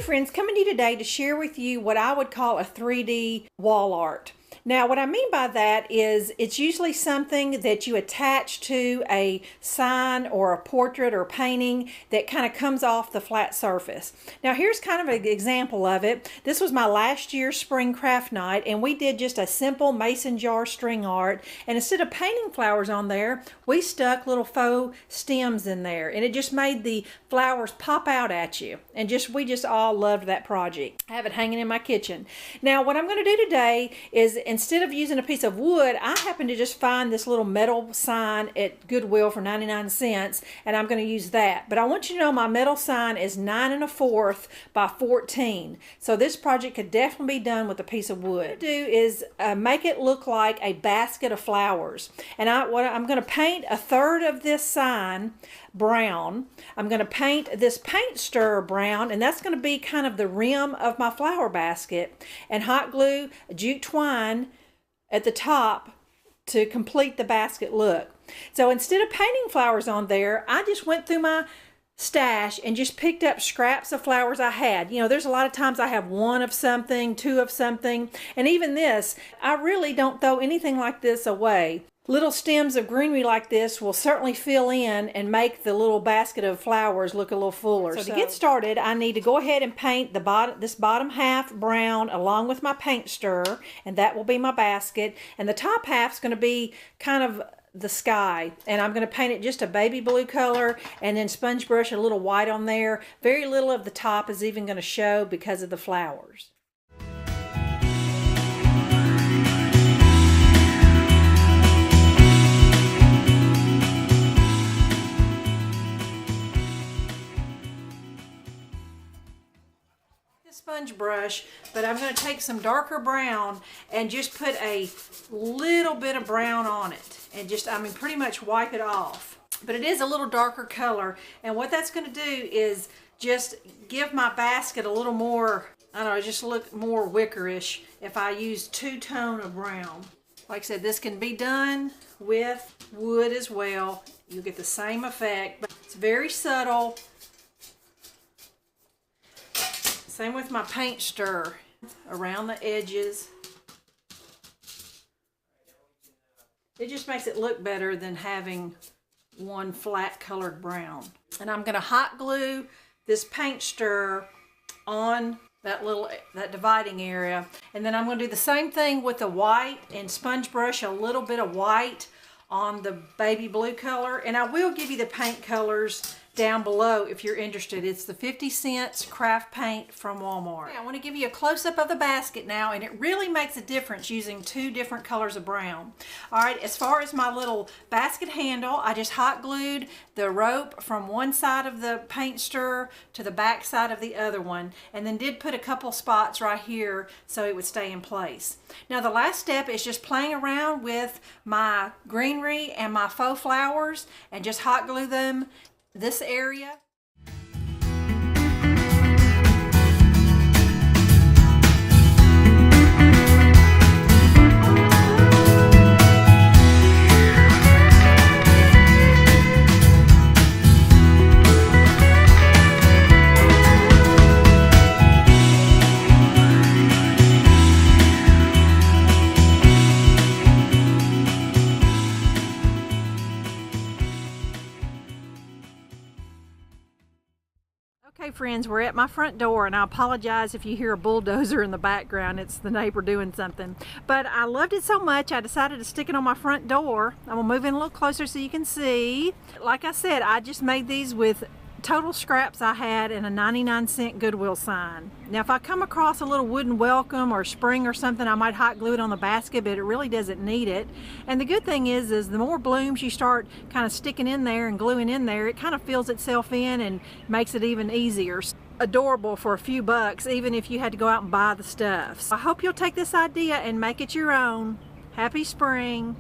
friends, coming to you today to share with you what I would call a 3D wall art. Now, what I mean by that is it's usually something that you attach to a sign or a portrait or painting that kind of comes off the flat surface. Now, here's kind of an example of it. This was my last year's spring craft night, and we did just a simple mason jar string art. And instead of painting flowers on there, we stuck little faux stems in there, and it just made the flowers pop out at you. And we just all loved that project. I have it hanging in my kitchen. Now, what I'm going to do today is, instead of using a piece of wood, I happen to just find this little metal sign at Goodwill for 99 cents, and I'm going to use that. But I want you to know my metal sign is 9 1/4 by 14. So this project could definitely be done with a piece of wood. What I'm going to do is make it look like a basket of flowers. And I'm going to paint a third of this sign brown. I'm going to paint this paint stirrer brown, and that's going to be kind of the rim of my flower basket, and hot glue jute twine at the top to complete the basket look. So instead of painting flowers on there, I just went through my stash and just picked up scraps of flowers I had. You know, there's a lot of times I have one of something, two of something, and even this, I really don't throw anything like this away. Little stems of greenery like this will certainly fill in and make the little basket of flowers look a little fuller. So to get started, I need to go ahead and paint this bottom half brown along with my paint stirrer, and that will be my basket. And the top half's going to be kind of the sky, and I'm going to paint it just a baby blue color, and then sponge brush a little white on there. Very little of the top is even going to show because of the flowers. Sponge brush, but I'm going to take some darker brown and just put a little bit of brown on it, and just, I mean, pretty much wipe it off. But it is a little darker color, and what that's going to do is just give my basket a little more, I don't know, just look more wickerish if I use two-tone of brown. Like I said, this can be done with wood as well. You'll get the same effect, but it's very subtle. Same with my paint stir around the edges. It just makes it look better than having one flat colored brown. And I'm going to hot glue this paint stir on that dividing area. And then I'm going to do the same thing with the white and sponge brush a little bit of white on the baby blue color. And I will give you the paint colors down below if you're interested. It's the 50 cents craft paint from Walmart. Okay, I want to give you a close-up of the basket now, and it really makes a difference using two different colors of brown. Alright, as far as my little basket handle, I just hot glued the rope from one side of the paint stirrer to the back side of the other one, and then did put a couple spots right here so it would stay in place. Now the last step is just playing around with my greenery and my faux flowers and just hot glue them this area. Okay friends, we're at my front door, and I apologize if you hear a bulldozer in the background. It's the neighbor doing something. But I loved it so much I decided to stick it on my front door. I'm gonna move in a little closer so you can see. Like I said, I just made these with total scraps I had in a 99-cent Goodwill sign. Now if I come across a little wooden welcome or spring or something, I might hot glue it on the basket, but it really doesn't need it. And the good thing is the more blooms you start kind of sticking in there and gluing in there, it kind of fills itself in and makes it even easier. Adorable for a few bucks, even if you had to go out and buy the stuff. So I hope you'll take this idea and make it your own. Happy spring!